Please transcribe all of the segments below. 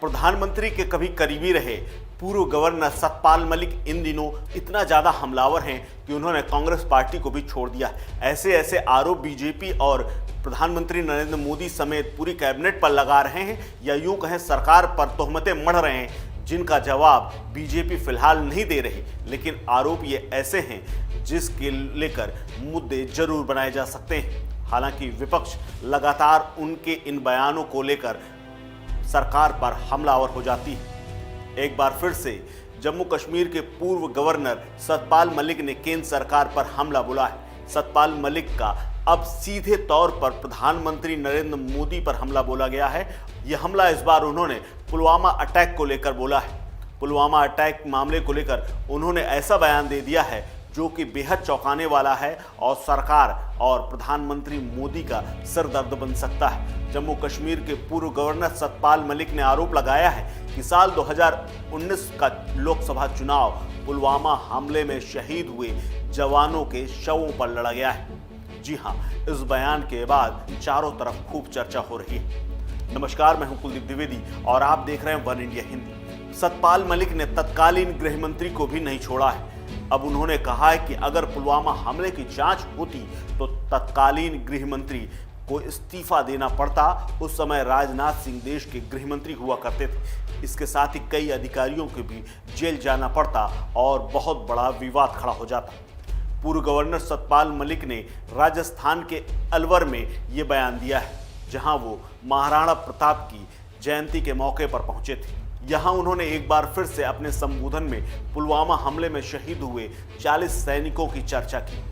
प्रधानमंत्री के कभी करीबी रहे पूर्व गवर्नर सतपाल मलिक इन दिनों इतना ज्यादा हमलावर हैं कि उन्होंने कांग्रेस पार्टी को भी छोड़ दिया। ऐसे ऐसे आरोप बीजेपी और प्रधानमंत्री नरेंद्र मोदी समेत पूरी कैबिनेट पर लगा रहे हैं या यूं कहें सरकार पर तोहमतें मढ़ रहे हैं, जिनका जवाब बीजेपी फिलहाल नहीं दे रही। लेकिन आरोप ये ऐसे हैं जिसके लेकर मुद्दे जरूर बनाए जा सकते हैं। हालांकि विपक्ष लगातार उनके इन बयानों को लेकर सरकार पर हमलावर हो जाती है। एक बार फिर से जम्मू कश्मीर के पूर्व गवर्नर सतपाल मलिक ने केंद्र सरकार पर हमला बोला है। सतपाल मलिक का अब सीधे तौर पर प्रधानमंत्री नरेंद्र मोदी पर हमला बोला गया है। यह हमला इस बार उन्होंने पुलवामा अटैक को लेकर बोला है। पुलवामा अटैक मामले को लेकर उन्होंने ऐसा बयान दे दिया है जो कि बेहद चौंकाने वाला है और सरकार और प्रधानमंत्री मोदी का सिरदर्द बन सकता है। जम्मू कश्मीर के पूर्व गवर्नर सतपाल मलिक ने आरोप लगाया है कि साल 2019 का लोकसभा चुनाव पुलवामा हमले में शहीद हुए जवानों के शवों पर लड़ा गया है। जी हां, इस बयान के बाद चारों तरफ खूब चर्चा हो रही है। नमस्कार, मैं हूं कुलदीप द्विवेदी और आप देख रहे हैं वन इंडिया हिंदी। सतपाल मलिक ने तत्कालीन गृह मंत्री को भी नहीं छोड़ा है। अब उन्होंने कहा है कि अगर पुलवामा हमले की जांच होती तो तत्कालीन गृह मंत्री को इस्तीफा देना पड़ता। उस समय राजनाथ सिंह देश के गृह मंत्री हुआ करते थे। इसके साथ ही कई अधिकारियों को भी जेल जाना पड़ता और बहुत बड़ा विवाद खड़ा हो जाता। पूर्व गवर्नर सतपाल मलिक ने राजस्थान के अलवर में ये बयान दिया है, जहां वो महाराणा प्रताप की जयंती के मौके पर पहुंचे थे। यहां उन्होंने एक बार फिर से अपने संबोधन में पुलवामा हमले में शहीद हुए 40 सैनिकों की चर्चा की।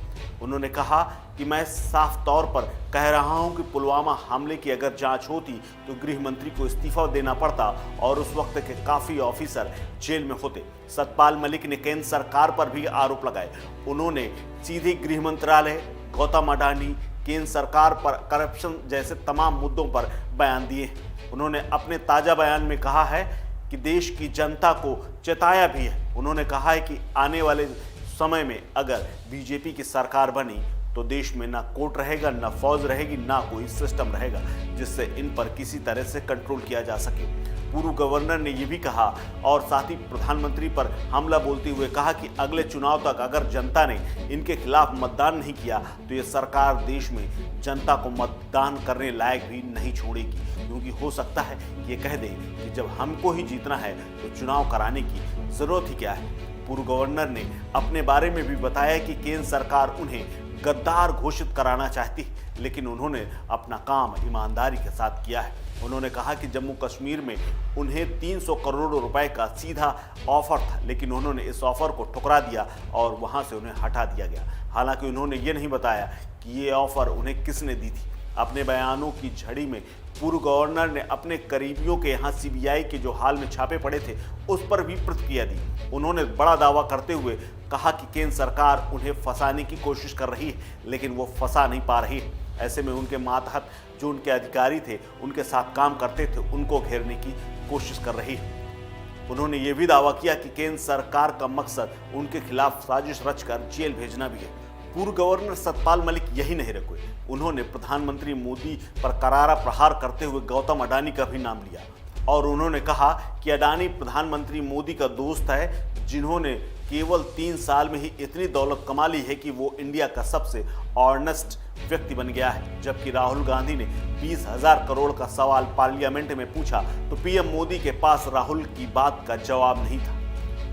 उन्होंने कहा कि मैं साफ तौर पर कह रहा हूं कि पुलवामा हमले की अगर जांच होती तो गृह मंत्री को इस्तीफा देना पड़ता और उस वक्त के काफ़ी ऑफिसर जेल में होते। सतपाल मलिक ने केंद्र सरकार पर भी आरोप लगाए। उन्होंने सीधे गृह मंत्रालय, गौतम अडानी, केंद्र सरकार पर करप्शन जैसे तमाम मुद्दों पर बयान दिए। उन्होंने अपने ताज़ा बयान में कहा है कि देश की जनता को चेताया भी है। उन्होंने कहा है कि आने वाले समय में अगर बीजेपी की सरकार बनी तो देश में ना कोर्ट रहेगा, ना फौज रहेगी, ना कोई सिस्टम रहेगा जिससे इन पर किसी तरह से कंट्रोल किया जा सके। पूर्व गवर्नर ने यह भी कहा और साथ ही प्रधानमंत्री पर हमला बोलते हुए कहा कि अगले चुनाव तक अगर जनता ने इनके खिलाफ मतदान नहीं किया तो ये सरकार देश में जनता को मतदान करने लायक भी नहीं छोड़ेगी, क्योंकि हो सकता है ये कह दे कि जब हमको ही जीतना है तो चुनाव कराने की जरूरत ही क्या है। पूर्व गवर्नर ने अपने बारे में भी बताया कि केंद्र सरकार उन्हें गद्दार घोषित कराना चाहती है, लेकिन उन्होंने अपना काम ईमानदारी के साथ किया है। उन्होंने कहा कि जम्मू कश्मीर में उन्हें 300 करोड़ रुपए का सीधा ऑफर था, लेकिन उन्होंने इस ऑफर को ठुकरा दिया और वहां से उन्हें हटा दिया गया। हालांकि उन्होंने ये नहीं बताया कि ये ऑफर उन्हें किसने दी थी। अपने बयानों की झड़ी में पूर्व गवर्नर ने अपने करीबियों के यहाँ सीबीआई के जो हाल में छापे पड़े थे उस पर भी प्रतिक्रिया दी। उन्होंने बड़ा दावा करते हुए कहा कि केंद्र सरकार उन्हें फंसाने की कोशिश कर रही है, लेकिन वो फंसा नहीं पा रही है। ऐसे में उनके मातहत जो उनके अधिकारी थे, उनके साथ काम करते थे, उनको घेरने की कोशिश कर रही है। उन्होंने ये भी दावा किया कि केंद्र सरकार का मकसद उनके खिलाफ साजिश रचकर जेल भेजना भी है। पूर्व गवर्नर सतपाल मलिक यही नहीं रुके। उन्होंने प्रधानमंत्री मोदी पर करारा प्रहार करते हुए गौतम अडानी का भी नाम लिया और उन्होंने कहा कि अडानी प्रधानमंत्री मोदी का दोस्त है, जिन्होंने केवल 3 साल में ही इतनी दौलत कमा ली है कि वो इंडिया का सबसे ऑनेस्ट व्यक्ति बन गया है। जबकि राहुल गांधी ने 20,000 करोड़ का सवाल पार्लियामेंट में पूछा तो पीएम मोदी के पास राहुल की बात का जवाब नहीं था।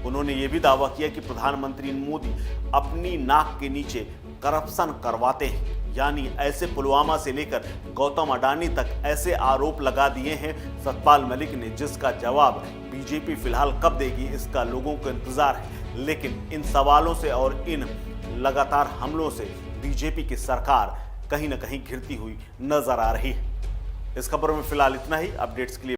उन्होंने ये भी दावा किया कि प्रधानमंत्री मोदी अपनी नाक के नीचे करप्शन करवाते हैं, यानी ऐसे पुलवामा से लेकर गौतम अडानी तक ऐसे आरोप लगा दिए हैं सतपाल मलिक ने, जिसका जवाब बीजेपी फिलहाल कब देगी इसका लोगों को इंतजार है। लेकिन इन सवालों से और इन लगातार हमलों से बीजेपी की सरकार कहीं ना कहीं घिरती हुई नजर आ रही है। इस खबर में फिलहाल इतना ही। अपडेट्स के लिए